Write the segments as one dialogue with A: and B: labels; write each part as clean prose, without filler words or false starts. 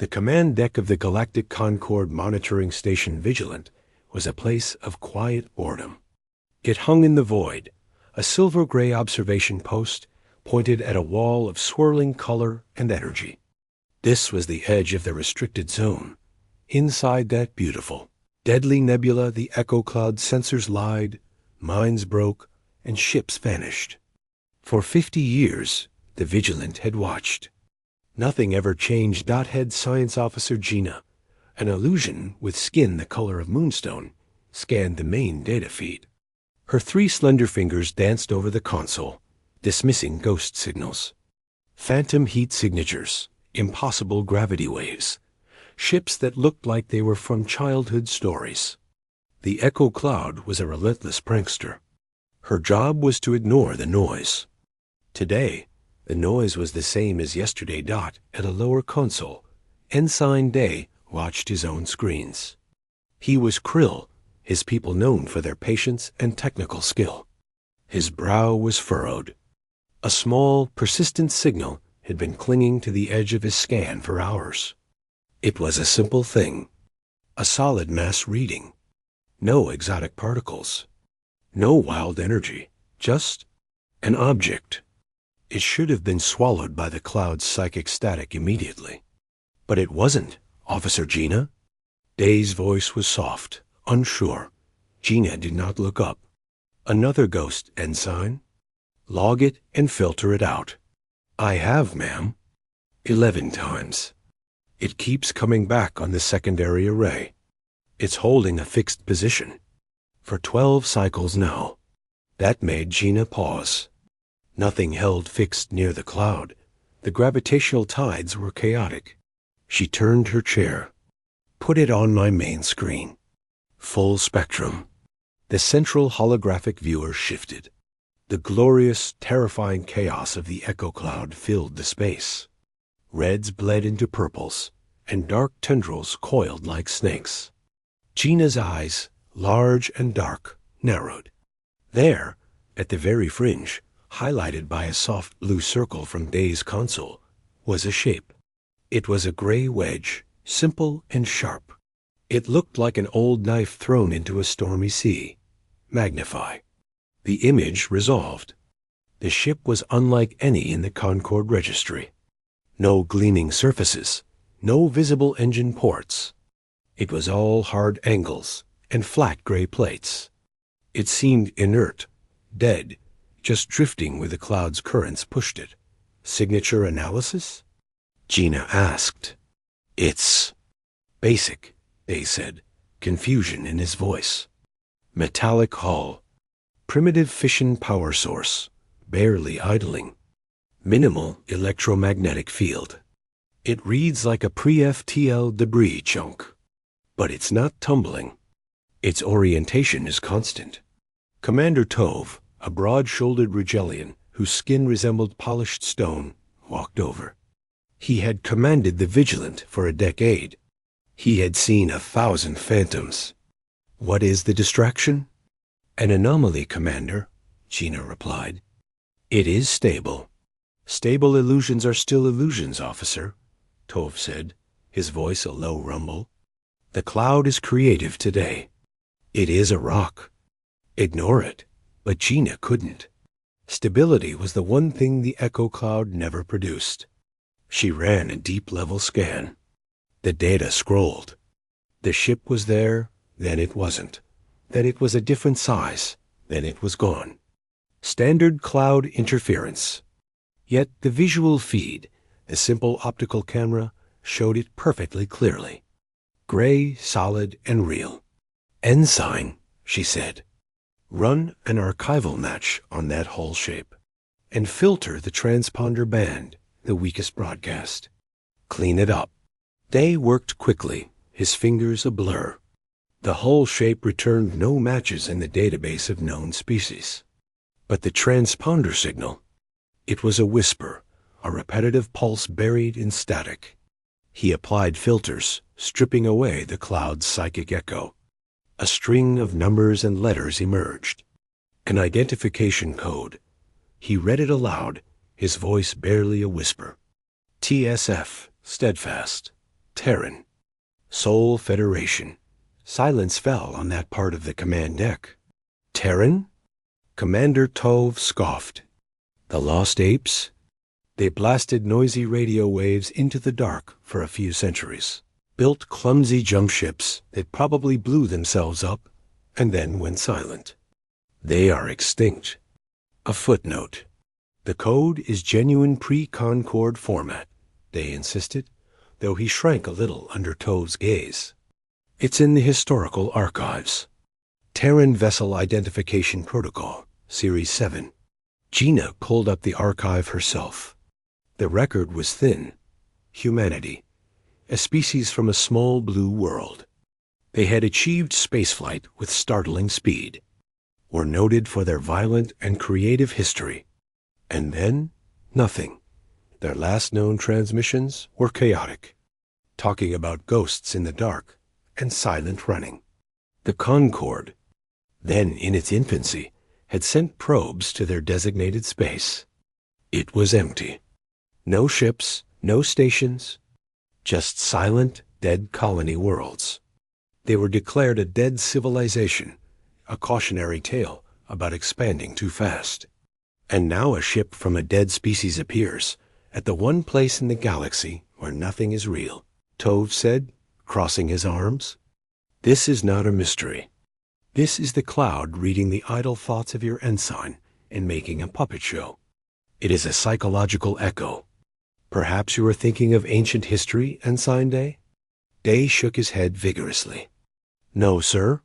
A: The command deck of the Galactic Concord Monitoring Station Vigilant was a place of quiet boredom. It hung in the void, a silver-gray observation post pointed at a wall of swirling color and energy. This was the edge of the restricted zone. Inside that beautiful, deadly nebula, the Echo Cloud sensors lied, mines broke, and ships vanished. For 50 years, the Vigilant had watched. Nothing ever changed. Head Science Officer Gina, an illusion with skin the color of moonstone, scanned the main data feed. Her 3 slender fingers danced over the console, dismissing ghost signals. Phantom heat signatures, impossible gravity waves, ships that looked like they were from childhood stories. The Echo Cloud was a relentless prankster. Her job was to ignore the noise. Today, the noise was the same as yesterday. At a lower console, Ensign Day watched his own screens. He was Krill, his people known for their patience and technical skill. His brow was furrowed. A small, persistent signal had been clinging to the edge of his scan for hours. It was a simple thing, a solid mass reading. No exotic particles, no wild energy, just an object. It should have been swallowed by the cloud's psychic static immediately. But it wasn't, Officer Gina. Day's voice was soft, unsure. Gina did not look up. Another ghost, Ensign. Log it and filter it out. I have, ma'am. 11 times. It keeps coming back on the secondary array. It's holding a fixed position. For 12 cycles now. That made Gina pause. Nothing held fixed near the cloud. The gravitational tides were chaotic. She turned her chair. Put it on my main screen. Full spectrum. The central holographic viewer shifted. The glorious, terrifying chaos of the Echo Cloud filled the space. Reds bled into purples, and dark tendrils coiled like snakes. Gina's eyes, large and dark, narrowed. There, at the very fringe, highlighted by a soft blue circle from Day's console, was a shape. It was a gray wedge, simple and sharp. It looked like an old knife thrown into a stormy sea. Magnify. The image resolved. The ship was unlike any in the Concord registry. No gleaming surfaces, no visible engine ports. It was all hard angles and flat gray plates. It seemed inert, dead, just drifting where the cloud's currents pushed it. Signature analysis? Gina asked. It's basic, Day said, confusion in his voice. Metallic hull. Primitive fission power source, barely idling. Minimal electromagnetic field. It reads like a pre-FTL debris chunk. But it's not tumbling. Its orientation is constant. Commander Tove, a broad-shouldered Rigelian whose skin resembled polished stone, walked over. He had commanded the Vigilant for a decade. He had seen 1,000 phantoms. What is the distraction? An anomaly, Commander, Gina replied. It is stable. Stable illusions are still illusions, officer, Tove said, his voice a low rumble. The cloud is creative today. It is a rock. Ignore it. But Gina couldn't. Stability was the one thing the Echo Cloud never produced. She ran a deep-level scan. The data scrolled. The ship was there, then it wasn't. Then it was a different size, then it was gone. Standard cloud interference. Yet the visual feed, a simple optical camera, showed it perfectly clearly. Gray, solid, and real. Ensign, she said. Run an archival match on that hull shape, and filter the transponder band, the weakest broadcast. Clean it up. Day worked quickly, his fingers a blur. The hull shape returned no matches in the database of known species. But the transponder signal, it was a whisper, a repetitive pulse buried in static. He applied filters, stripping away the cloud's psychic echo. A string of numbers and letters emerged. An identification code. He read it aloud, his voice barely a whisper. TSF, steadfast. Terran. Sol Federation. Silence fell on that part of the command deck. Terran? Commander Tove scoffed. The lost apes? They blasted noisy radio waves into the dark for a few centuries, built clumsy jump ships that probably blew themselves up and then went silent. They are extinct. A footnote. The code is genuine pre-Concord format, they insisted, though he shrank a little under Tove's gaze. It's in the historical archives. Terran Vessel Identification Protocol, Series 7. Gina pulled up the archive herself. The record was thin. Humanity, a species from a small blue world. They had achieved spaceflight with startling speed, were noted for their violent and creative history. And then, nothing. Their last known transmissions were chaotic, talking about ghosts in the dark and silent running. The Concorde, then in its infancy, had sent probes to their designated space. It was empty. No ships, no stations, just silent, dead colony worlds. They were declared a dead civilization, a cautionary tale about expanding too fast. And now a ship from a dead species appears at the one place in the galaxy where nothing is real, Tove said, crossing his arms. This is not a mystery. This is the cloud reading the idle thoughts of your ensign and making a puppet show. It is a psychological echo. Perhaps you are thinking of ancient history, Ensign Day? Day shook his head vigorously. No, sir.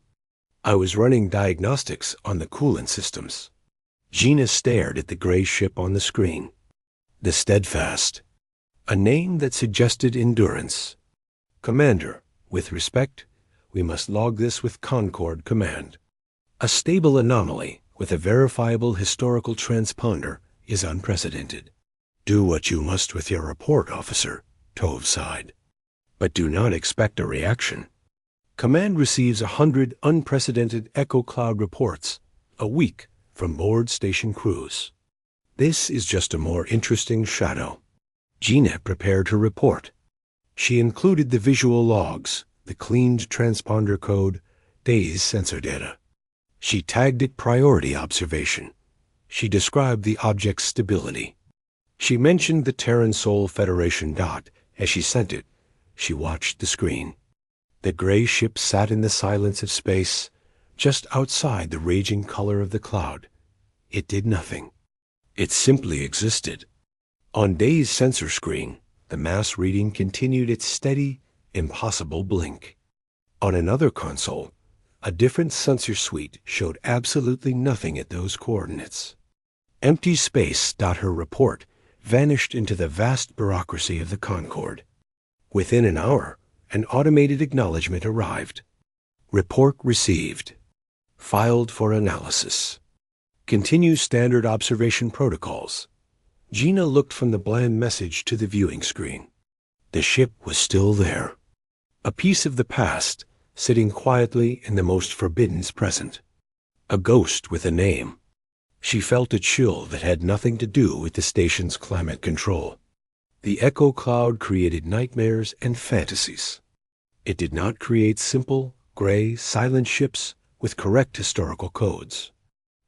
A: I was running diagnostics on the coolant systems. Gina stared at the gray ship on the screen. The Steadfast. A name that suggested endurance. Commander, with respect, we must log this with Concord Command. A stable anomaly with a verifiable historical transponder is unprecedented. Do what you must with your report, officer, Tove sighed. But do not expect a reaction. Command receives 100 unprecedented Echo Cloud reports a week from board station crews. This is just a more interesting shadow. Gina prepared her report. She included the visual logs, the cleaned transponder code, Day's sensor data. She tagged it priority observation. She described the object's stability. She mentioned the Terran Sol Federation dot as she sent it. She watched the screen. The gray ship sat in the silence of space, just outside the raging color of the cloud. It did nothing. It simply existed. On Day's sensor screen, the mass reading continued its steady, impossible blink. On another console, a different sensor suite showed absolutely nothing at those coordinates. Empty space. Her report vanished into the vast bureaucracy of the Concorde. Within an hour, an automated acknowledgement arrived. Report received. Filed for analysis. Continue standard observation protocols. Gina looked from the bland message to the viewing screen. The ship was still there. A piece of the past, sitting quietly in the most forbidden present. A ghost with a name. She felt a chill that had nothing to do with the station's climate control. The Echo Cloud created nightmares and fantasies. It did not create simple, gray, silent ships with correct historical codes.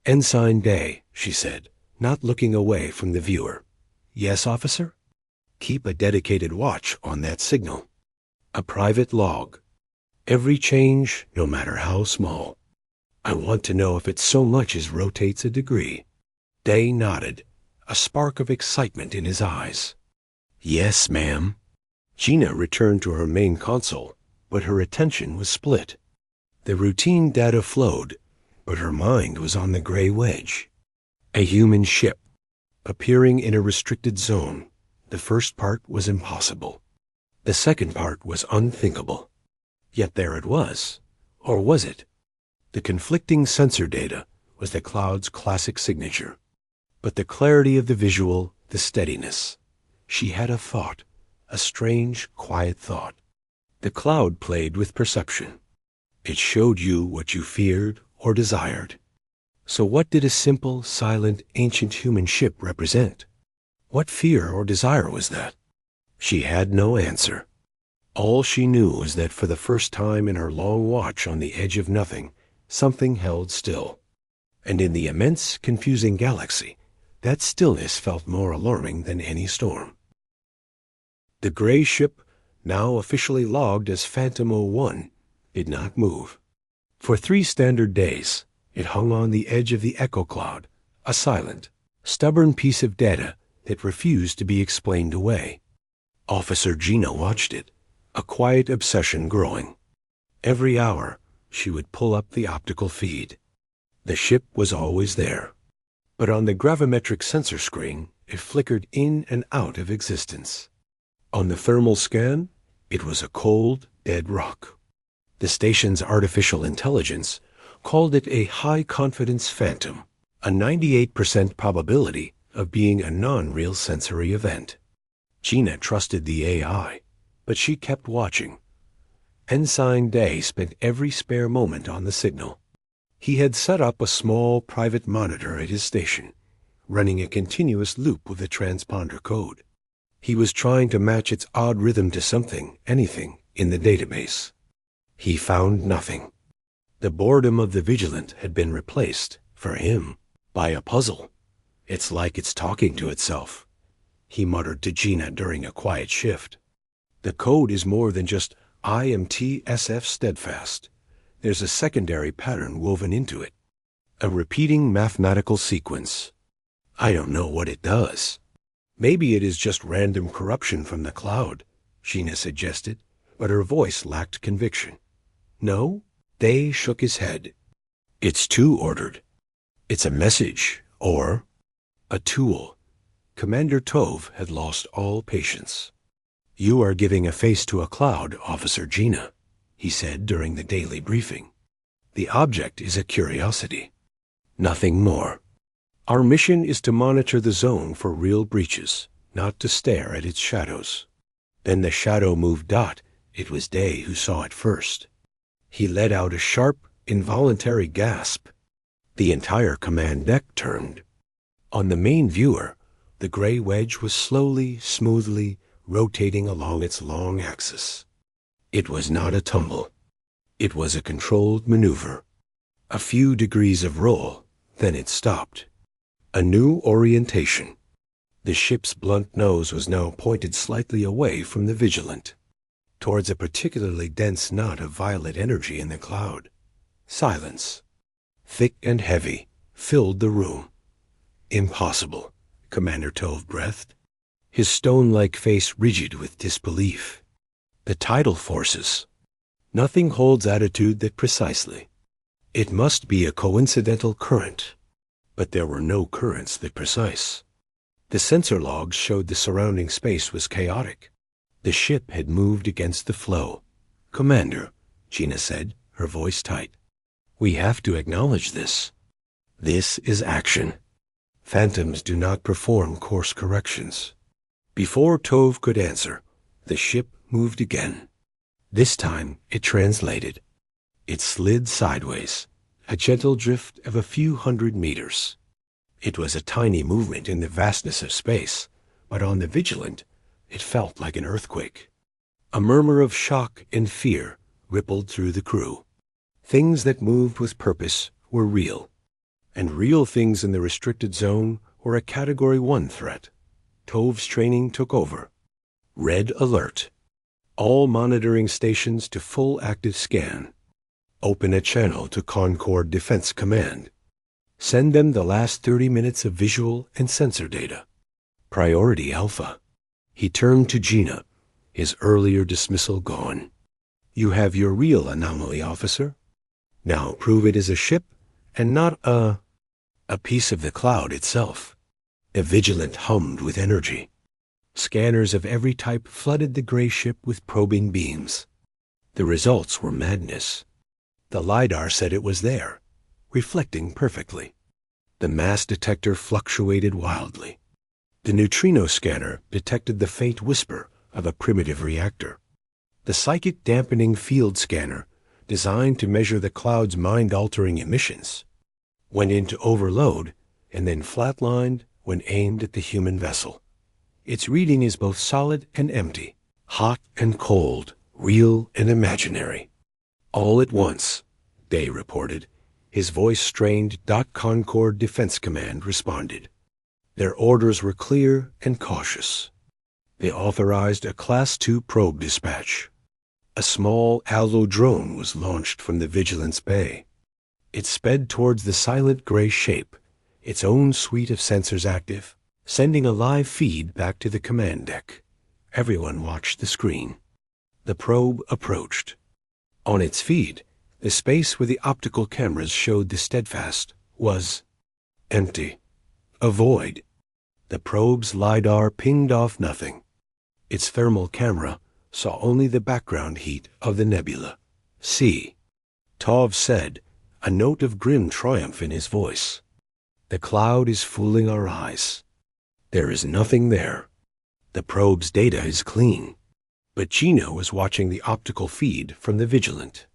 A: Ensign Day, she said, not looking away from the viewer. Yes, officer? Keep a dedicated watch on that signal. A private log. Every change, no matter how small. I want to know if it so much as rotates a degree. Day nodded, a spark of excitement in his eyes. Yes, ma'am. Gina returned to her main console, but her attention was split. The routine data flowed, but her mind was on the gray wedge. A human ship, appearing in a restricted zone. The first part was impossible. The second part was unthinkable. Yet there it was. Or was it? The conflicting sensor data was the cloud's classic signature. But the clarity of the visual, the steadiness. She had a thought, a strange, quiet thought. The cloud played with perception. It showed you what you feared or desired. So what did a simple, silent, ancient human ship represent? What fear or desire was that? She had no answer. All she knew was that for the first time in her long watch on the edge of nothing, something held still. And in the immense, confusing galaxy, that stillness felt more alarming than any storm. The gray ship, now officially logged as Phantom 01, did not move. For 3 standard days, it hung on the edge of the echo cloud, a silent, stubborn piece of data that refused to be explained away. Officer Gina watched it, a quiet obsession growing. Every hour, she would pull up the optical feed. The ship was always there, but on the gravimetric sensor screen, it flickered in and out of existence. On the thermal scan, it was a cold, dead rock. The station's artificial intelligence called it a high-confidence phantom, a 98% probability of being a non-real sensory event. Gina trusted the AI, but she kept watching. Ensign Day spent every spare moment on the signal. He had set up a small private monitor at his station, running a continuous loop with the transponder code. He was trying to match its odd rhythm to something, anything, in the database. He found nothing. The boredom of the Vigilant had been replaced, for him, by a puzzle. It's like it's talking to itself, he muttered to Gina during a quiet shift. The code is more than just IMTSF steadfast. There's a secondary pattern woven into it, a repeating mathematical sequence. I don't know what it does. Maybe it is just random corruption from the cloud, Gina suggested, but her voice lacked conviction. No? Day shook his head. It's too ordered. It's a message, or a tool. Commander Tove had lost all patience. You are giving a face to a cloud, Officer Gina, he said during the daily briefing. The object is a curiosity. Nothing more. Our mission is to monitor the zone for real breaches, not to stare at its shadows. Then the shadow moved Dot. It was Day who saw it first. He let out a sharp, involuntary gasp. The entire command deck turned. On the main viewer, the gray wedge was slowly, smoothly rotating along its long axis. It was not a tumble. It was a controlled maneuver. A few degrees of roll, then it stopped. A new orientation. The ship's blunt nose was now pointed slightly away from the Vigilant, towards a particularly dense knot of violet energy in the cloud. Silence, thick and heavy, filled the room. Impossible, Commander Tove breathed, his stone-like face rigid with disbelief. The tidal forces. Nothing holds attitude that precisely. It must be a coincidental current. But there were no currents that precise. The sensor logs showed the surrounding space was chaotic. The ship had moved against the flow. Commander, Gina said, her voice tight. We have to acknowledge this. This is action. Phantoms do not perform course corrections. Before Tove could answer, the ship moved again. This time it translated. It slid sideways, a gentle drift of a few hundred meters. It was a tiny movement in the vastness of space, but on the Vigilant, it felt like an earthquake. A murmur of shock and fear rippled through the crew. Things that moved with purpose were real, and real things in the restricted zone were a Category 1 threat. Tove's training took over. Red alert. All monitoring stations to full active scan. Open a channel to Concord Defense Command. Send them the last 30 minutes of visual and sensor data. Priority Alpha. He turned to Gina, his earlier dismissal gone. You have your real anomaly, officer. Now prove it is a ship and not a piece of the cloud itself. A Vigilant hummed with energy. Scanners of every type flooded the gray ship with probing beams. The results were madness. The LiDAR said it was there, reflecting perfectly. The mass detector fluctuated wildly. The neutrino scanner detected the faint whisper of a primitive reactor. The psychic dampening field scanner, designed to measure the cloud's mind-altering emissions, went into overload and then flatlined when aimed at the human vessel. Its reading is both solid and empty, hot and cold, real and imaginary. All at once, Day reported. His voice strained. Concord Defense Command responded. Their orders were clear and cautious. They authorized a Class II probe dispatch. A small Allo drone was launched from the Vigilance Bay. It sped towards the silent gray shape, its own suite of sensors active, sending a live feed back to the command deck. Everyone watched the screen. The probe approached. On its feed, the space where the optical cameras showed the Steadfast was empty. A void. The probe's LiDAR pinged off nothing. Its thermal camera saw only the background heat of the nebula. See, Tov said, a note of grim triumph in his voice. The cloud is fooling our eyes. There is nothing there. The probe's data is clean. But Gina was watching the optical feed from the Vigilant.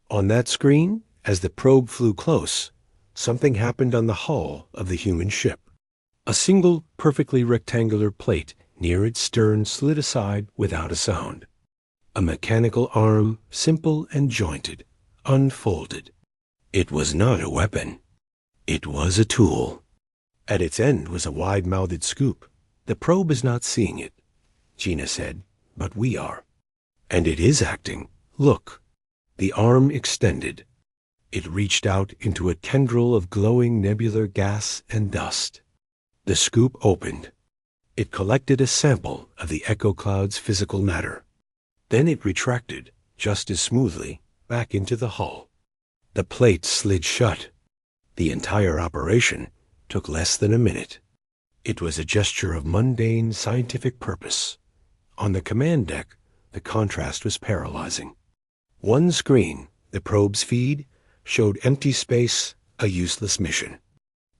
A: On that screen, as the probe flew close, something happened on the hull of the human ship. A single, perfectly rectangular plate near its stern slid aside without a sound. A mechanical arm, simple and jointed, unfolded. It was not a weapon. It was a tool. At its end was a wide-mouthed scoop. The probe is not seeing it, Gina said, but we are. And it is acting. Look. The arm extended. It reached out into a tendril of glowing nebular gas and dust. The scoop opened. It collected a sample of the echo cloud's physical matter. Then it retracted, just as smoothly, back into the hull. The plate slid shut. The entire operation took less than a minute. It was a gesture of mundane scientific purpose. On the command deck, the contrast was paralyzing. One screen, the probe's feed, showed empty space, a useless mission.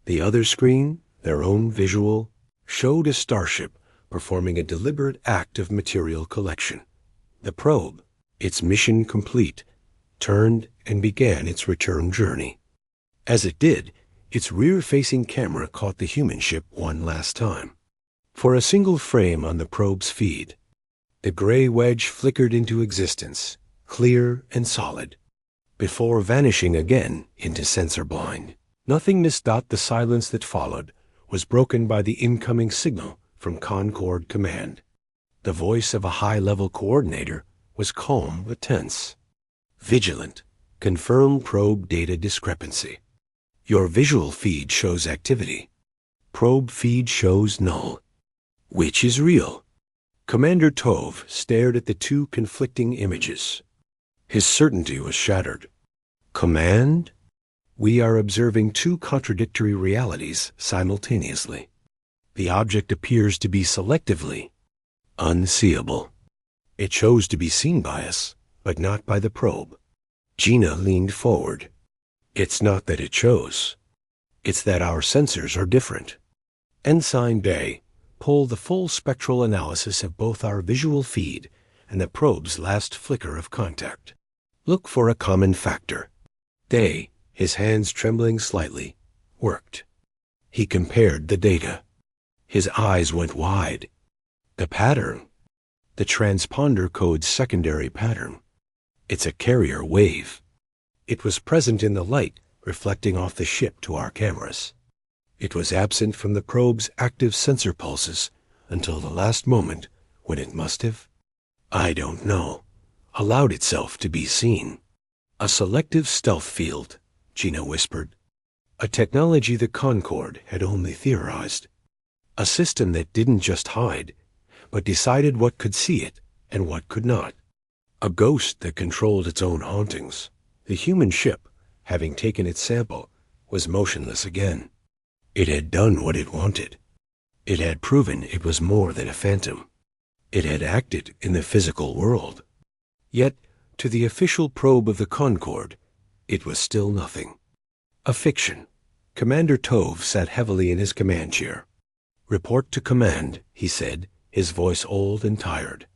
A: The other screen, their own visual, showed a starship performing a deliberate act of material collection. The probe, its mission complete, turned and began its return journey. As it did, its rear-facing camera caught the human ship one last time. For a single frame on the probe's feed, the gray wedge flickered into existence, clear and solid, before vanishing again into sensor blind. Nothingness. The silence that followed was broken by the incoming signal from Concord Command. The voice of a high-level coordinator was calm but tense. Vigilant. Confirm probe data discrepancy. Your visual feed shows activity. Probe feed shows null. Which is real? Commander Tov stared at the two conflicting images. His certainty was shattered. Command? We are observing two contradictory realities simultaneously. The object appears to be selectively unseeable. It chose to be seen by us, but not by the probe. Gina leaned forward. It's not that it chose. It's that our sensors are different. Ensign Day, pull the full spectral analysis of both our visual feed and the probe's last flicker of contact. Look for a common factor. Day, his hands trembling slightly, worked. He compared the data. His eyes went wide. The pattern. The transponder code's secondary pattern. It's a carrier wave. It was present in the light reflecting off the ship to our cameras. It was absent from the probe's active sensor pulses until the last moment when it must have, I don't know, allowed itself to be seen. A selective stealth field, Gina whispered. A technology the Concord had only theorized. A system that didn't just hide, but decided what could see it and what could not. A ghost that controlled its own hauntings. The human ship, having taken its sample, was motionless again. It had done what it wanted. It had proven it was more than a phantom. It had acted in the physical world. Yet, to the official probe of the Concord, it was still nothing. A fiction. Commander Tov sat heavily in his command chair. Report to command, he said, his voice old and tired.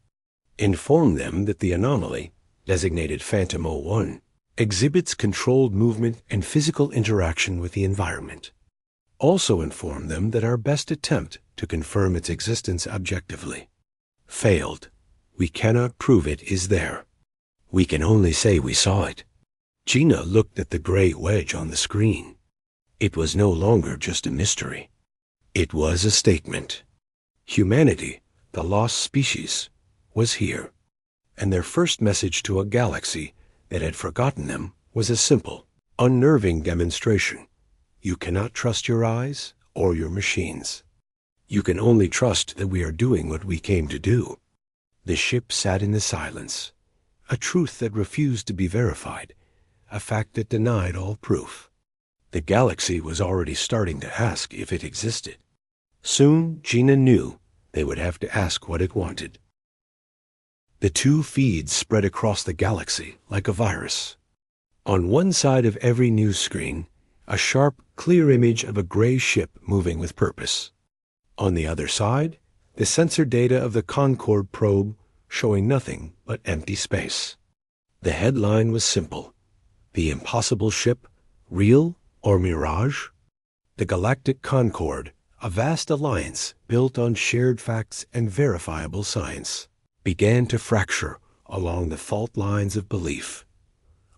A: Inform them that the anomaly, designated Phantom 01, exhibits controlled movement and physical interaction with the environment. Also inform them that our best attempt to confirm its existence objectively failed. We cannot prove it is there. We can only say we saw it. Gina looked at the gray wedge on the screen. It was no longer just a mystery. It was a statement. Humanity, the lost species, was here. And their first message to a galaxy that had forgotten them was a simple, unnerving demonstration. You cannot trust your eyes or your machines. You can only trust that we are doing what we came to do. The ship sat in the silence, a truth that refused to be verified, a fact that denied all proof. The galaxy was already starting to ask if it existed. Soon, Gina knew they would have to ask what it wanted. The two feeds spread across the galaxy like a virus. On one side of every news screen, a sharp, clear image of a gray ship moving with purpose. On the other side, the sensor data of the Concorde probe showing nothing but empty space. The headline was simple: The Impossible Ship, Real or Mirage? The Galactic Concorde, a vast alliance built on shared facts and verifiable science, began to fracture along the fault lines of belief.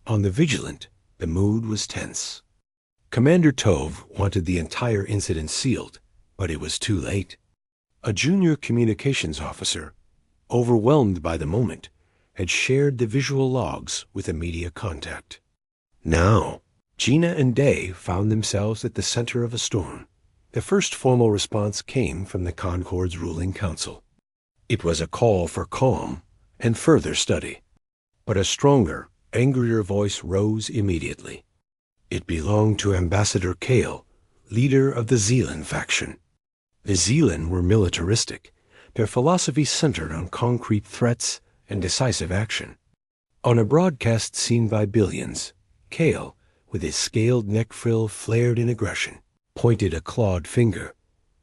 A: On the Vigilant, the mood was tense. Commander Tove wanted the entire incident sealed, but it was too late. A junior communications officer, overwhelmed by the moment, had shared the visual logs with a media contact. Now, Gina and Day found themselves at the center of a storm. The first formal response came from the Concorde's ruling council. It was a call for calm and further study. But a stronger, angrier voice rose immediately. It belonged to Ambassador Kale, leader of the Zealand faction. The Zealand were militaristic, their philosophy centered on concrete threats and decisive action. On a broadcast seen by billions, Kale, with his scaled neck frill flared in aggression, pointed a clawed finger.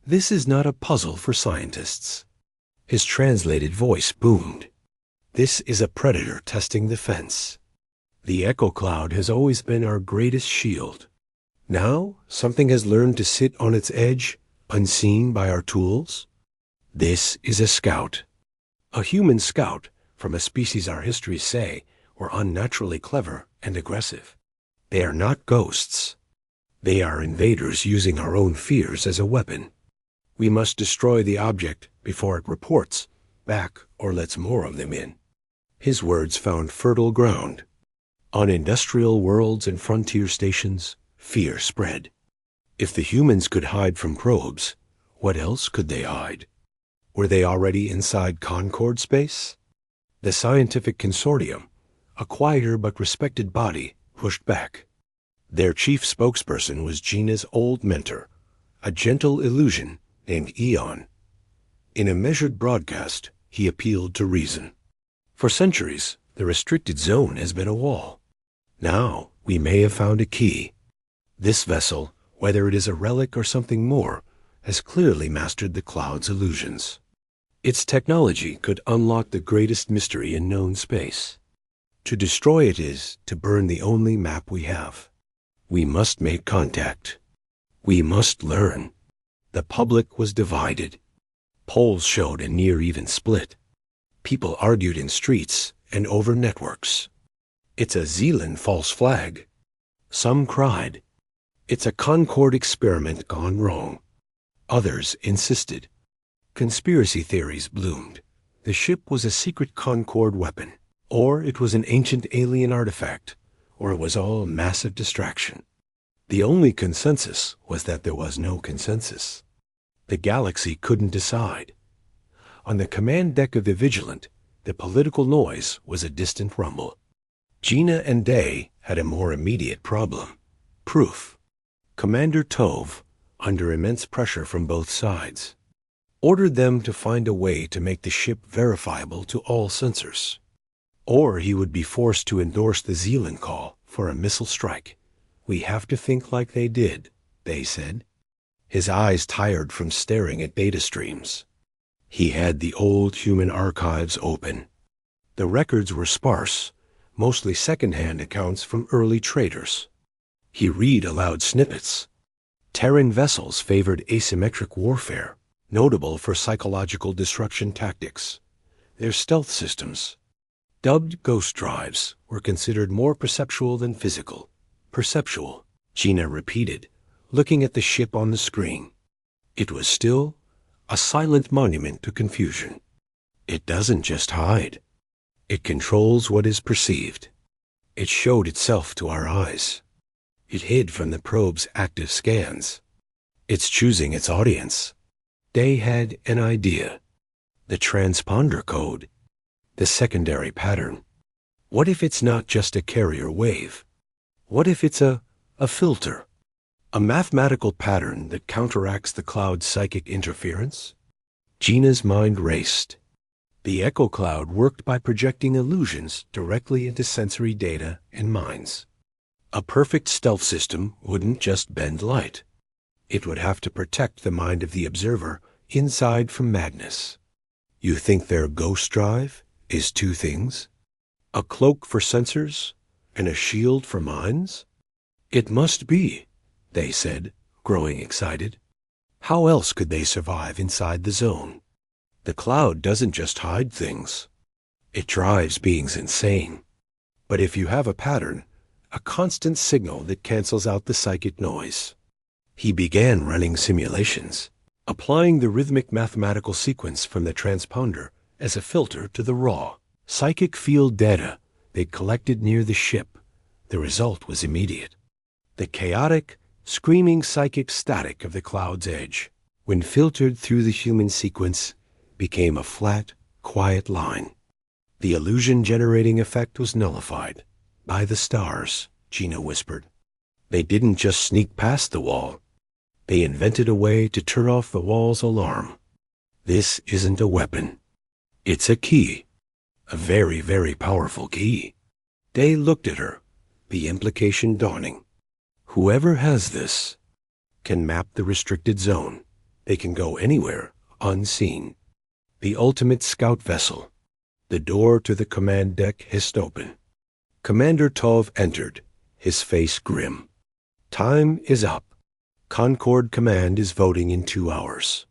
A: This is not a puzzle for scientists. His translated voice boomed. This is a predator testing the fence. The echo cloud has always been our greatest shield. Now, something has learned to sit on its edge, unseen by our tools. This is a scout. A human scout from a species our histories say were unnaturally clever and aggressive. They are not ghosts. They are invaders using our own fears as a weapon. We must destroy the object before it reports back or lets more of them in. His words found fertile ground. On industrial worlds and frontier stations, fear spread. If the humans could hide from probes, what else could they hide? Were they already inside Concorde space? The scientific consortium, a quieter but respected body, pushed back. Their chief spokesperson was Gina's old mentor, a gentle illusion named Eon. In a measured broadcast, he appealed to reason. For centuries, the restricted zone has been a wall. Now, we may have found a key. This vessel, whether it is a relic or something more, has clearly mastered the cloud's illusions. Its technology could unlock the greatest mystery in known space. To destroy it is to burn the only map we have. We must make contact. We must learn. The public was divided. Polls showed a near-even split. People argued in streets and over networks. It's a Zealand false flag. Some cried. It's a Concorde experiment gone wrong. Others insisted. Conspiracy theories bloomed. The ship was a secret Concorde weapon, or it was an ancient alien artifact, or it was all a massive distraction. The only consensus was that there was no consensus. The galaxy couldn't decide. On the command deck of the Vigilant, the political noise was a distant rumble. Gina and Day had a more immediate problem: proof. Commander Tove, under immense pressure from both sides, ordered them to find a way to make the ship verifiable to all sensors. Or he would be forced to endorse the Zealand call for a missile strike. We have to think like they did, Day said. His eyes tired from staring at data streams. He had the old human archives open. The records were sparse, mostly second-hand accounts from early traders. He read aloud snippets. Terran vessels favored asymmetric warfare, notable for psychological disruption tactics. Their stealth systems. Dubbed ghost drives were considered more perceptual than physical. Perceptual, Gina repeated, looking at the ship on the screen. It was still a silent monument to confusion. It doesn't just hide. It controls what is perceived. It showed itself to our eyes. It hid from the probe's active scans. It's choosing its audience. They had an idea. The transponder code. The secondary pattern. What if it's not just a carrier wave? What if it's a filter? A mathematical pattern that counteracts the cloud's psychic interference? Gina's mind raced. The echo cloud worked by projecting illusions directly into sensory data and minds. A perfect stealth system wouldn't just bend light. It would have to protect the mind of the observer inside from madness. You think their ghost drive is two things? A cloak for sensors and a shield for minds? It must be, they said, growing excited. How else could they survive inside the zone? The cloud doesn't just hide things. It drives beings insane. But if you have a pattern, a constant signal that cancels out the psychic noise. He began running simulations, applying the rhythmic mathematical sequence from the transponder as a filter to the raw, psychic field data they collected near the ship. The result was immediate. The chaotic, screaming psychic static of the cloud's edge, when filtered through the human sequence, became a flat, quiet line. The illusion-generating effect was nullified. By the stars, Gina whispered. They didn't just sneak past the wall. They invented a way to turn off the wall's alarm. This isn't a weapon. It's a key. A very, very powerful key. Day looked at her, the implication dawning. Whoever has this can map the restricted zone. They can go anywhere, unseen. The ultimate scout vessel. The door to the command deck hissed open. Commander Tov entered, his face grim. Time is up. Concord Command is voting in 2 hours.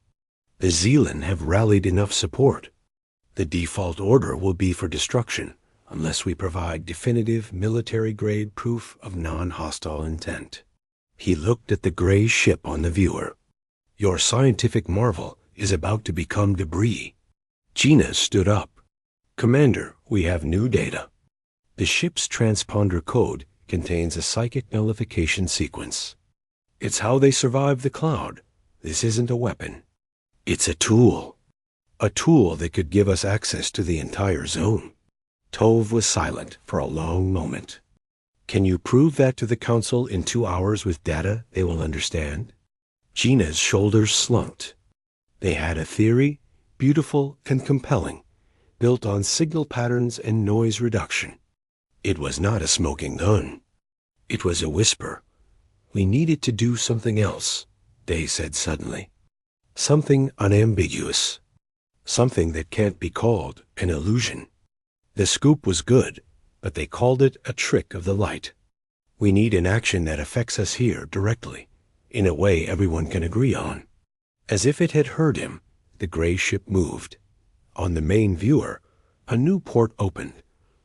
A: The Zealand have rallied enough support. The default order will be for destruction unless we provide definitive military-grade proof of non-hostile intent. He looked at the gray ship on the viewer. Your scientific marvel is about to become debris. Gina stood up. Commander, we have new data. The ship's transponder code contains a psychic nullification sequence. It's how they survive the cloud. This isn't a weapon. It's a tool. A tool that could give us access to the entire zone. Tove was silent for a long moment. Can you prove that to the Council in 2 hours with data they will understand? Gina's shoulders slumped. They had a theory, beautiful and compelling, built on signal patterns and noise reduction. It was not a smoking gun. It was a whisper. We needed to do something else, Day said suddenly. Something unambiguous. Something that can't be called an illusion. The scoop was good, but they called it a trick of the light. We need an action that affects us here directly, in a way everyone can agree on. As if it had heard him, the gray ship moved. On the main viewer, a new port opened,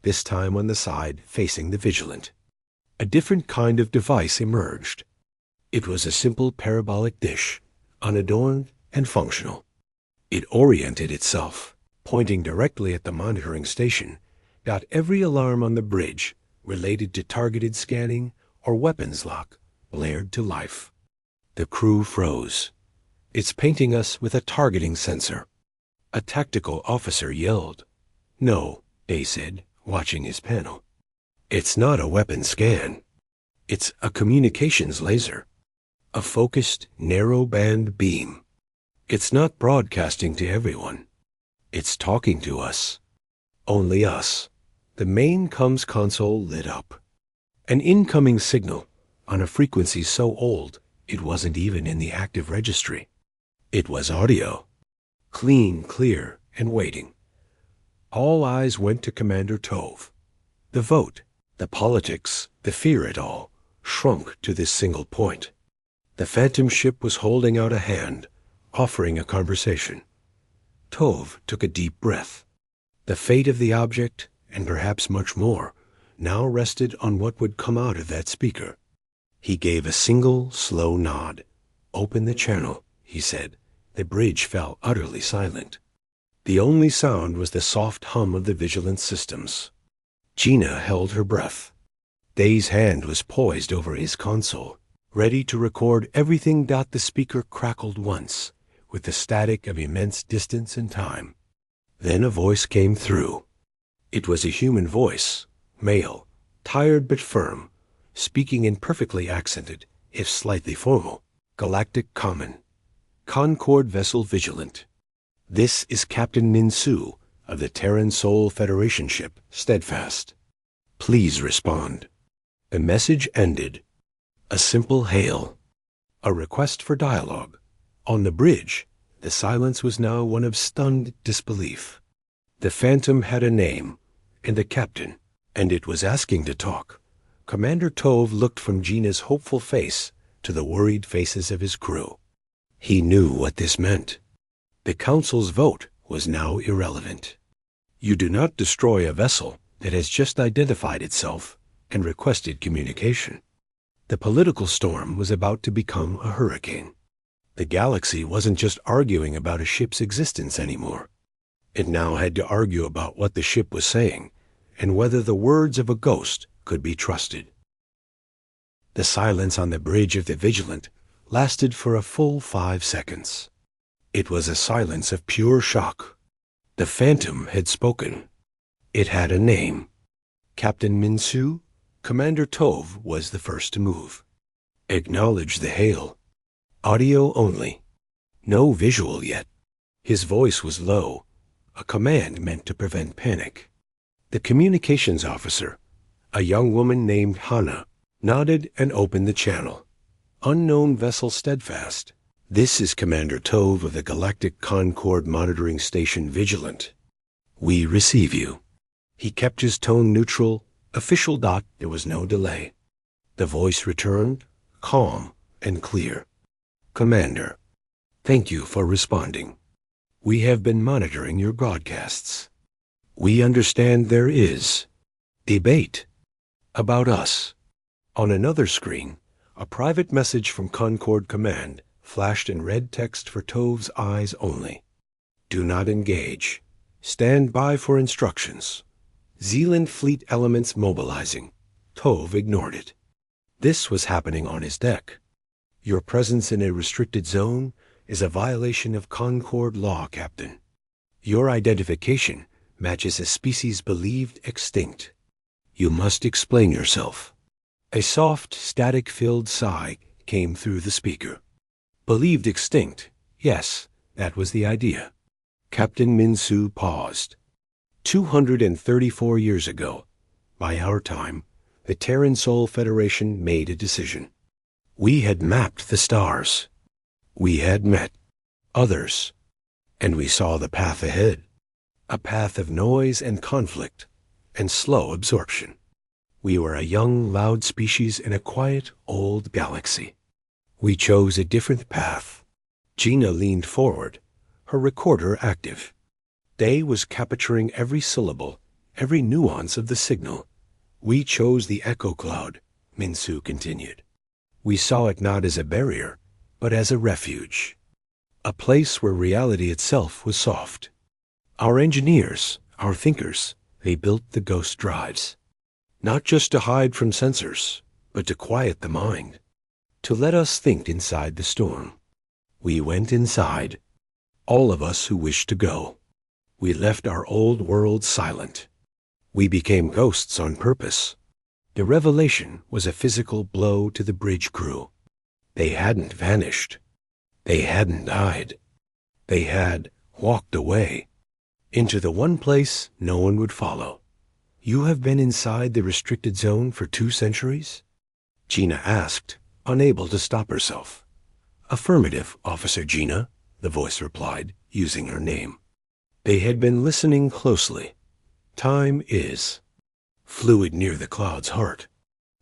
A: this time on the side facing the Vigilant. A different kind of device emerged. It was a simple parabolic dish, unadorned and functional. It oriented itself, pointing directly at the monitoring station, got every alarm on the bridge related to targeted scanning or weapons lock blared to life. The crew froze. It's painting us with a targeting sensor. A tactical officer yelled. No, Day said, watching his panel. It's not a weapon scan. It's a communications laser. A focused, narrow-band beam. It's not broadcasting to everyone. It's talking to us. Only us. The main comms console lit up. An incoming signal on a frequency so old it wasn't even in the active registry. It was audio. Clean, clear, and waiting. All eyes went to Commander Tove. The vote, the politics, the fear it all, shrunk to this single point. The phantom ship was holding out a hand, offering a conversation. Tove took a deep breath. The fate of the object and perhaps much more, now rested on what would come out of that speaker. He gave a single, slow nod. "Open the channel," he said. The bridge fell utterly silent. The only sound was the soft hum of the vigilance systems. Gina held her breath. Day's hand was poised over his console, ready to record everything. The speaker crackled once, with the static of immense distance and time. Then a voice came through. It was a human voice, male, tired but firm, speaking in perfectly accented, if slightly formal, Galactic Common. "Concord vessel vigilant. This is Captain Min-Su of the Terran Sol Federation ship Steadfast. Please respond." The message ended. A simple hail. A request for dialogue. On the bridge, the silence was now one of stunned disbelief. The Phantom had a name, and a captain, and it was asking to talk. Commander Tove looked from Gina's hopeful face to the worried faces of his crew. He knew what this meant. The Council's vote was now irrelevant. You do not destroy a vessel that has just identified itself and requested communication. The political storm was about to become a hurricane. The galaxy wasn't just arguing about a ship's existence anymore. It now had to argue about what the ship was saying and whether the words of a ghost could be trusted. The silence on the bridge of the Vigilant lasted for a full 5 seconds. It was a silence of pure shock. The Phantom had spoken. It had a name. Captain Min-Su? Commander Tove was the first to move. Acknowledge the hail. Audio only. No visual yet. His voice was low, a command meant to prevent panic. The communications officer, a young woman named Hana, nodded and opened the channel. Unknown vessel Steadfast. This is Commander Tove of the Galactic Concord Monitoring Station Vigilant. We receive you. He kept his tone neutral, official. There was no delay. The voice returned, calm and clear. Commander, thank you for responding. We have been monitoring your broadcasts. We understand there is debate about us. On another screen, a private message from Concord Command flashed in red text for Tove's eyes only. Do not engage. Stand by for instructions. Zealand fleet elements mobilizing. Tove ignored it. This was happening on his deck. Your presence in a restricted zone is a violation of Concord law, Captain. Your identification matches a species believed extinct. You must explain yourself. A soft, static-filled sigh came through the speaker. Believed extinct. Yes, that was the idea. Captain Min-Su paused. 234 years ago, by our time, the Terran Sol Federation made a decision. We had mapped the stars. We had met others, and we saw the path ahead, a path of noise and conflict and slow absorption. We were a young, loud species in a quiet, old galaxy. We chose a different path. Gina leaned forward, her recorder active. Day was capturing every syllable, every nuance of the signal. We chose the echo cloud, Min-Su continued. We saw it not as a barrier, but as a refuge, a place where reality itself was soft. Our engineers, our thinkers, they built the ghost drives, not just to hide from sensors, but to quiet the mind, to let us think inside the storm. We went inside, all of us who wished to go. We left our old world silent. We became ghosts on purpose. The revelation was a physical blow to the bridge crew. They hadn't vanished. They hadn't died. They had walked away into the one place no one would follow. You have been inside the restricted zone for 2 centuries? Gina asked, unable to stop herself. Affirmative, Officer Gina, the voice replied, using her name. They had been listening closely. Time is fluid near the cloud's heart.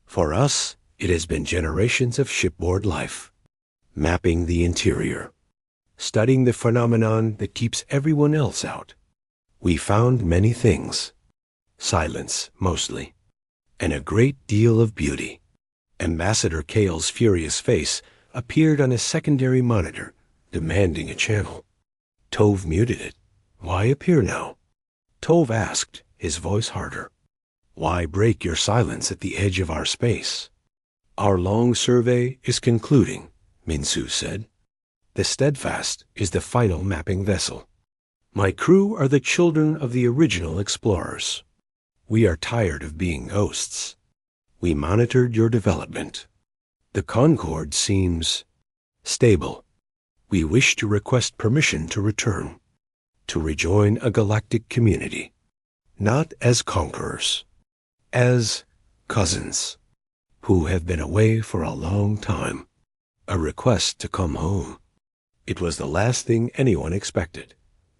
A: For us, it has been generations of shipboard life, mapping the interior, studying the phenomenon that keeps everyone else out. We found many things. Silence, mostly. And a great deal of beauty. Ambassador Kale's furious face appeared on a secondary monitor, demanding a channel. Tove muted it. Why appear now? Tove asked, his voice harder. Why break your silence at the edge of our space? Our long survey is concluding, Minsu said. The Steadfast is the final mapping vessel. My crew are the children of the original explorers. We are tired of being ghosts. We monitored your development. The Concorde seems stable. We wish to request permission to return, to rejoin a galactic community, not as conquerors, as cousins who have been away for a long time. A request to come home. It was the last thing anyone expected.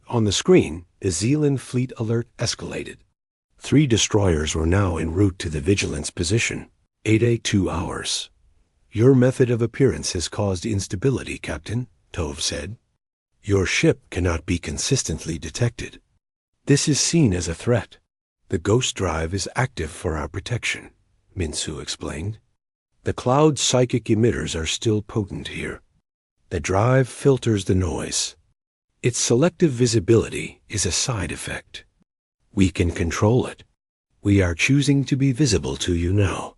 A: On the screen, the Zealand fleet alert escalated. 3 destroyers were now en route to the Vigilance position. 8 hours. Your method of appearance has caused instability, Captain, Tove said. Your ship cannot be consistently detected. This is seen as a threat. The ghost drive is active for our protection, Minsu explained. The cloud psychic emitters are still potent here. The drive filters the noise. Its selective visibility is a side effect. We can control it. We are choosing to be visible to you now.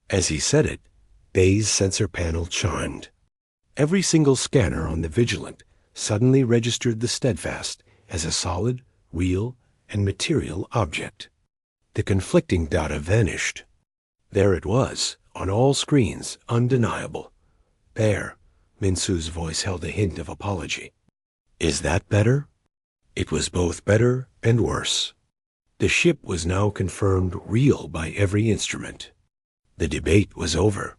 A: As he said it, Bay's sensor panel chimed. Every single scanner on the Vigilant suddenly registered the Steadfast as a solid, real, and material object. The conflicting data vanished. There it was, on all screens, undeniable. There, Minsu's voice held a hint of apology. Is that better? It was both better and worse. The ship was now confirmed real by every instrument. The debate was over.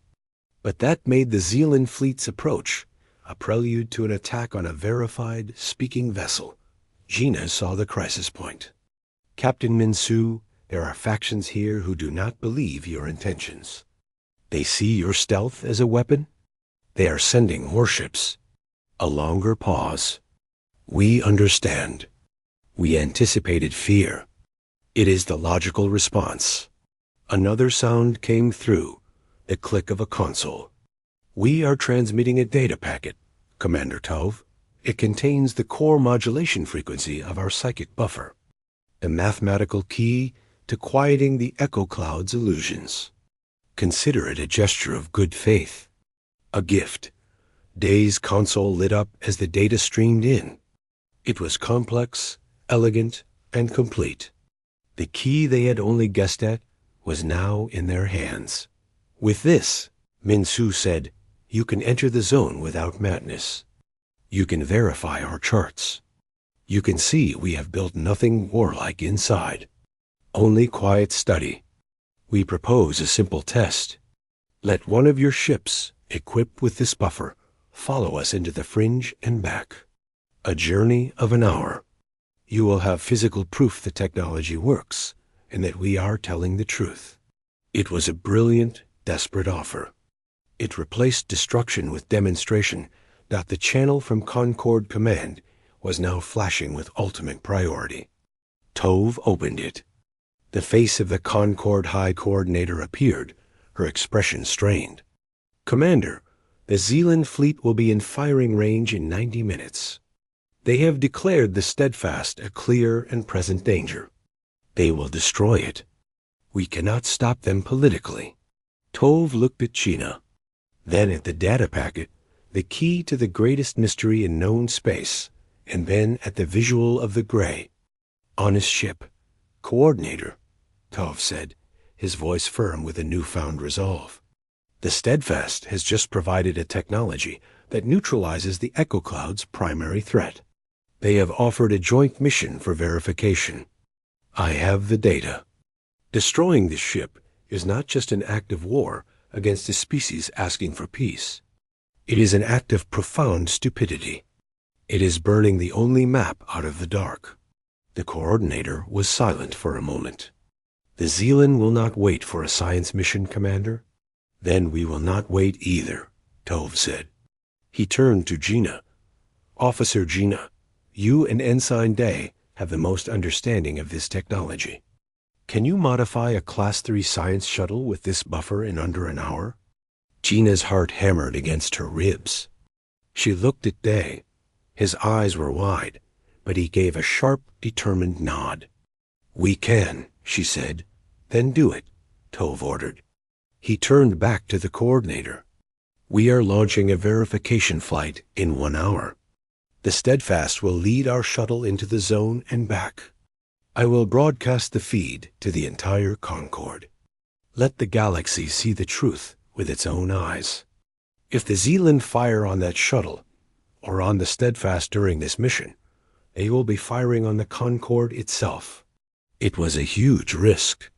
A: But that made the Zealand fleet's approach a prelude to an attack on a verified, speaking vessel. Gina saw the crisis point. Captain Minsu, there are factions here who do not believe your intentions. They see your stealth as a weapon. They are sending warships. A longer pause. We understand. We anticipated fear. It is the logical response. Another sound came through, the click of a console. We are transmitting a data packet, Commander Tove. It contains the core modulation frequency of our psychic buffer, the mathematical key to quieting the echo cloud's illusions. Consider it a gesture of good faith, a gift. Day's console lit up as the data streamed in. It was complex, elegant, and complete. The key they had only guessed at was now in their hands. With this, Minsu said, you can enter the zone without madness. You can verify our charts. You can see we have built nothing warlike inside. Only quiet study. We propose a simple test. Let one of your ships, equipped with this buffer, follow us into the fringe and back. A journey of an hour. You will have physical proof the technology works, and that we are telling the truth. It was a brilliant, desperate offer. It replaced destruction with demonstration that the channel from Concorde Command was now flashing with ultimate priority. Tove opened it. The face of the Concorde High Coordinator appeared, her expression strained. Commander, the Zealand fleet will be in firing range in 90 minutes. They have declared the Steadfast a clear and present danger. They will destroy it. We cannot stop them politically. Tove looked at Gina, then at the data packet, the key to the greatest mystery in known space, and then at the visual of the gray. On his ship. Coordinator, Tove said, his voice firm with a newfound resolve. The Steadfast has just provided a technology that neutralizes the Echo Cloud's primary threat. They have offered a joint mission for verification. I have the data. Destroying this ship is not just an act of war against a species asking for peace. It is an act of profound stupidity. It is burning the only map out of the dark. The coordinator was silent for a moment. The Zealand will not wait for a science mission, Commander. Then we will not wait either, Tove said. He turned to Gina. Officer Gina, you and Ensign Day have the most understanding of this technology. Can you modify a Class 3 science shuttle with this buffer in under an hour? Gina's heart hammered against her ribs. She looked at Day. His eyes were wide, but he gave a sharp, determined nod. "We can," she said. "Then do it," Tove ordered. He turned back to the coordinator. "We are launching a verification flight in 1 hour. The Steadfast will lead our shuttle into the zone and back. I will broadcast the feed to the entire Concord. Let the galaxy see the truth with its own eyes. If the Zealand fire on that shuttle, or on the Steadfast during this mission, they will be firing on the Concord itself." It was a huge risk.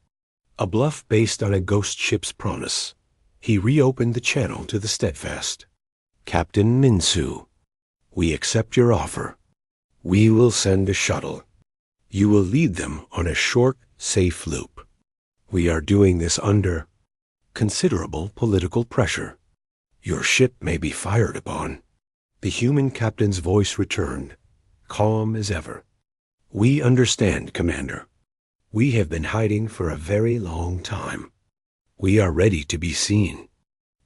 A: A bluff based on a ghost ship's promise. He reopened the channel to the Steadfast. "Captain Minsu, we accept your offer. We will send a shuttle. You will lead them on a short, safe loop. We are doing this under considerable political pressure. Your ship may be fired upon." The human captain's voice returned, calm as ever. "We understand, Commander. We have been hiding for a very long time. We are ready to be seen,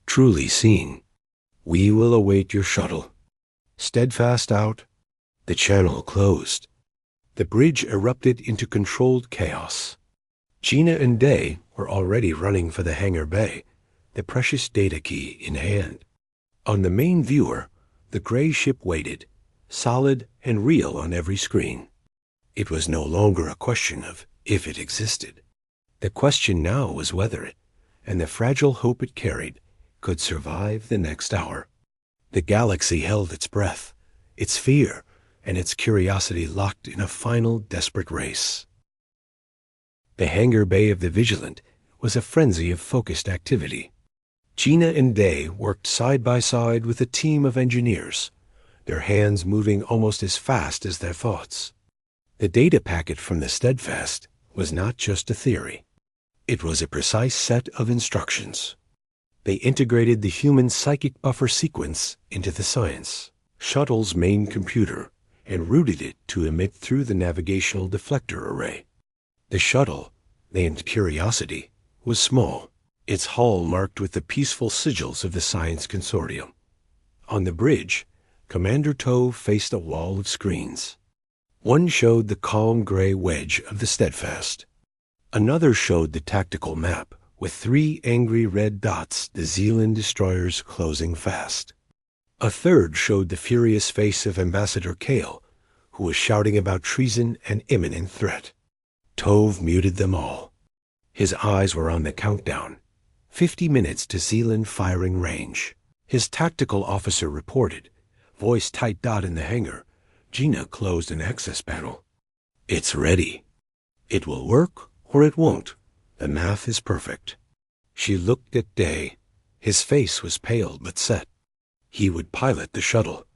A: truly seen. We will await your shuttle." Steadfast out, the channel closed. The bridge erupted into controlled chaos. Gina and Day were already running for the hangar bay, the precious data key in hand. On the main viewer, the gray ship waited, solid and real on every screen. It was no longer a question of if it existed. The question now was whether it, and the fragile hope it carried, could survive the next hour. The galaxy held its breath, its fear and its curiosity locked in a final desperate race. The hangar bay of the Vigilant was a frenzy of focused activity. Gina and Day worked side by side with a team of engineers, their hands moving almost as fast as their thoughts. The data packet from the Steadfast was not just a theory. It was a precise set of instructions. They integrated the human psychic buffer sequence into the science shuttle's main computer and routed it to emit through the navigational deflector array. The shuttle, named Curiosity, was small, its hull marked with the peaceful sigils of the Science Consortium. On the bridge, Commander Tove faced a wall of screens. One showed the calm gray wedge of the Steadfast. Another showed the tactical map, with 3 angry red dots, the Zealand destroyers closing fast. A third showed the furious face of Ambassador Kale, who was shouting about treason and imminent threat. Tove muted them all. His eyes were on the countdown. 50 minutes to Zealand firing range. His tactical officer reported, voice tight dot in the hangar. Gina closed an access panel. "It's ready. It will work or it won't. The math is perfect." She looked at Day. His face was pale but set. He would pilot the shuttle.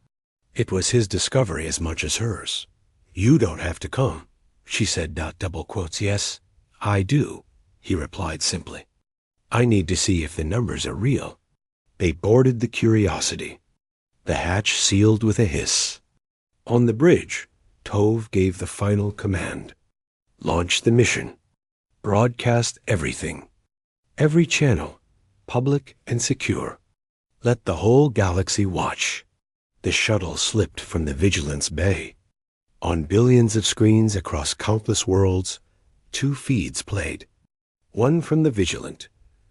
A: It was his discovery as much as hers. "You don't have to come," she said, double quotes. "Yes, I do," he replied simply. "I need to see if the numbers are real." They boarded the Curiosity. The hatch sealed with a hiss. On the bridge, Tove gave the final command. "Launch the mission. Broadcast everything. Every channel, public and secure. Let the whole galaxy watch." The shuttle slipped from the Vigilance Bay. On billions of screens across countless worlds, 2 feeds played. One from the Vigilant,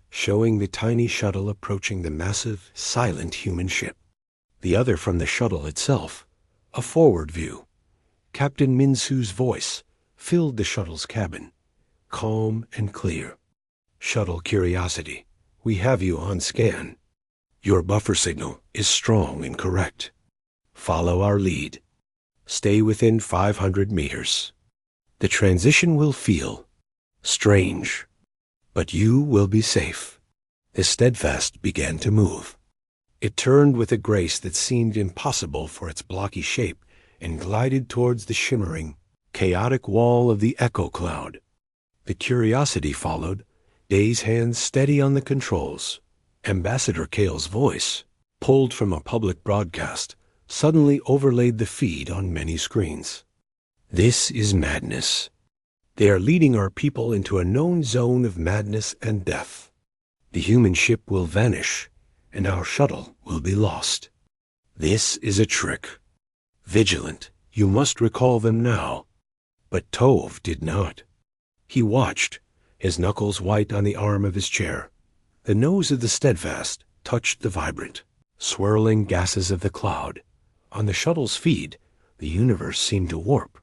A: showing the tiny shuttle approaching the massive, silent human ship. The other from the shuttle itself, a forward view. Captain Minsu's voice filled the shuttle's cabin, calm and clear. "Shuttle Curiosity, we have you on scan. Your buffer signal is strong and correct. Follow our lead. Stay within 500 meters. The transition will feel strange, but you will be safe." The Steadfast began to move. It turned with a grace that seemed impossible for its blocky shape and glided towards the shimmering, chaotic wall of the Echo Cloud. The Curiosity followed, Day's hands steady on the controls. Ambassador Kale's voice, pulled from a public broadcast, suddenly overlaid the feed on many screens. "This is madness. They are leading our people into a known zone of madness and death. The human ship will vanish, and our shuttle will be lost. This is a trick. Vigilant, you must recall them now. But Tove did not. He watched, his knuckles white on the arm of his chair. The nose of the Steadfast touched the vibrant, swirling gases of the cloud. On the shuttle's feed, the universe seemed to warp.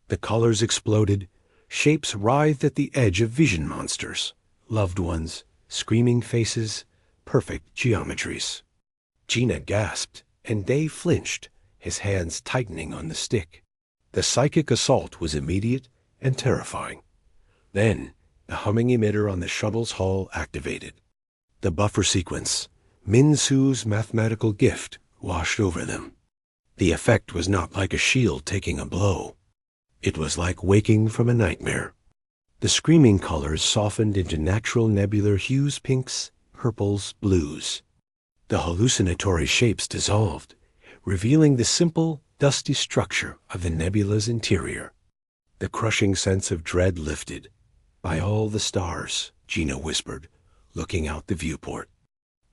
A: The colors exploded, shapes writhed at the edge of vision monsters, loved ones, screaming faces, perfect geometries. Gina gasped, and Dave flinched, his hands tightening on the stick. The psychic assault was immediate and terrifying. Then, the humming emitter on the shuttle's hull activated. The buffer sequence, Minsu's mathematical gift, washed over them. The effect was not like a shield taking a blow. It was like waking from a nightmare. The screaming colors softened into natural nebular hues, pinks, purples, blues. The hallucinatory shapes dissolved, revealing the simple, dusty structure of the nebula's interior. The crushing sense of dread lifted. By all the stars, Gina whispered, looking out the viewport.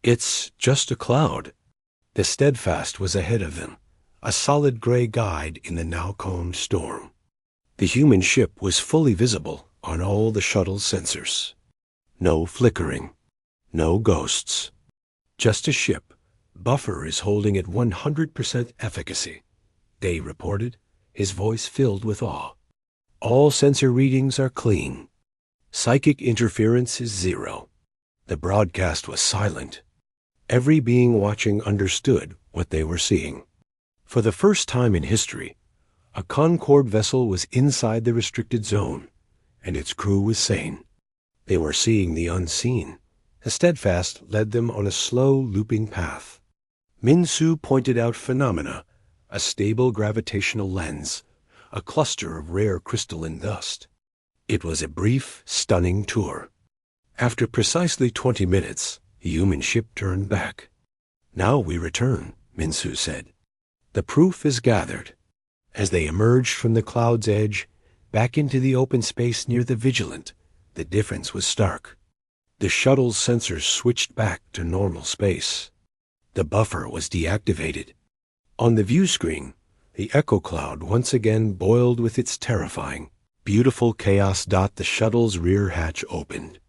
A: It's just a cloud. The Steadfast was ahead of them, a solid gray guide in the now calmed storm. The human ship was fully visible on all the shuttle's sensors. No flickering, no ghosts. Just a ship. Buffer is holding at 100% efficacy, Day reported, his voice filled with awe. All sensor readings are clean. Psychic interference is 0. The broadcast was silent. Every being watching understood what they were seeing. For the first time in history, a Concorde vessel was inside the restricted zone, and its crew was sane. They were seeing the unseen. The Steadfast led them on a slow, looping path. Minsu pointed out phenomena, a stable gravitational lens, a cluster of rare crystalline dust. It was a brief, stunning tour. After precisely 20 minutes, the human ship turned back. Now we return, Minsu said. The proof is gathered. As they emerged from the cloud's edge, back into the open space near the Vigilant, the difference was stark. The shuttle's sensors switched back to normal space. The buffer was deactivated. On the view screen, the echo cloud once again boiled with its terrifying, beautiful chaos. The shuttle's rear hatch opened.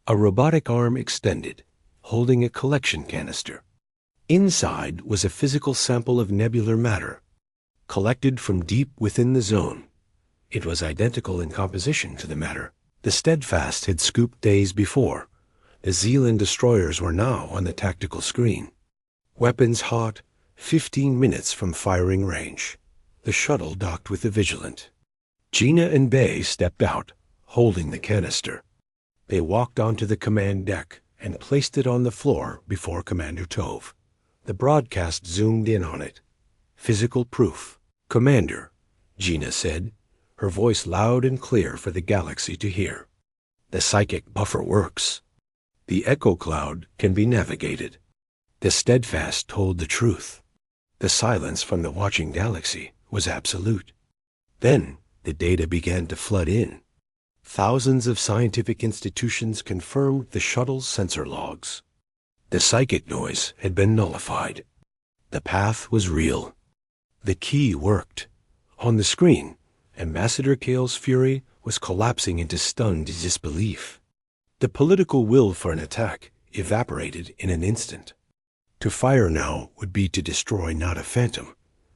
A: A robotic arm extended, holding a collection canister. Inside was a physical sample of nebular matter, collected from deep within the zone. It was identical in composition to the matter the Steadfast had scooped days before. The Zealand destroyers were now on the tactical screen. Weapons hot, 15 minutes from firing range. The shuttle docked with the Vigilant. Gina and Bay stepped out, holding the canister. They walked onto the command deck and placed it on the floor before Commander Tove. The broadcast zoomed in on it. Physical proof. Commander, Gina said, her voice loud and clear for the galaxy to hear. The psychic buffer works. The echo cloud can be navigated. The Steadfast told the truth. The silence from the watching galaxy was absolute. Then the data began to flood in. Thousands of scientific institutions confirmed the shuttle's sensor logs. The psychic noise had been nullified. The path was real. The key worked. On the screen, Ambassador Kale's fury was collapsing into stunned disbelief. The political will for an attack evaporated in an instant. To fire now would be to destroy not a phantom,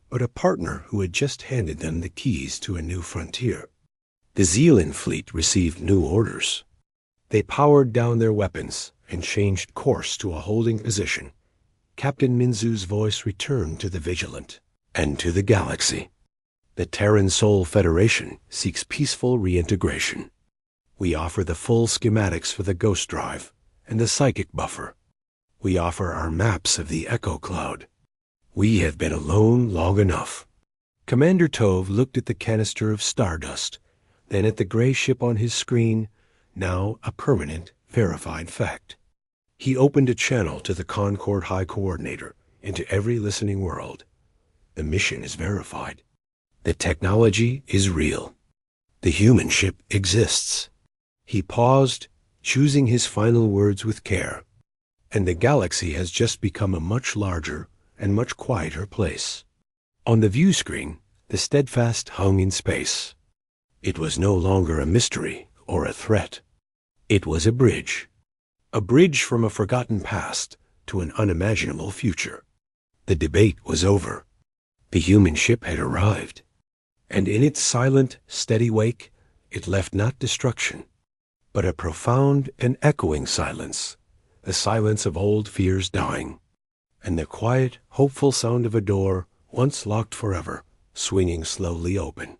A: but a partner who had just handed them the keys to a new frontier. The Zealand fleet received new orders. They powered down their weapons and changed course to a holding position. Captain Minzu's voice returned to the Vigilant and to the galaxy. The Terran Sol Federation seeks peaceful reintegration. We offer the full schematics for the Ghost Drive and the Psychic Buffer. We offer our maps of the Echo Cloud. We have been alone long enough. Commander Tove looked at the canister of stardust, then at the gray ship on his screen, now a permanent, verified fact. He opened a channel to the Concorde High Coordinator and to every listening world. The mission is verified. The technology is real. The human ship exists. He paused, choosing his final words with care. And the galaxy has just become a much larger and much quieter place. On the view screen, the Steadfast hung in space. It was no longer a mystery or a threat. It was a bridge from a forgotten past to an unimaginable future. The debate was over. The human ship had arrived, and in its silent, steady wake, it left not destruction, but a profound and echoing silence, a silence of old fears dying, and the quiet, hopeful sound of a door, once locked forever, swinging slowly open.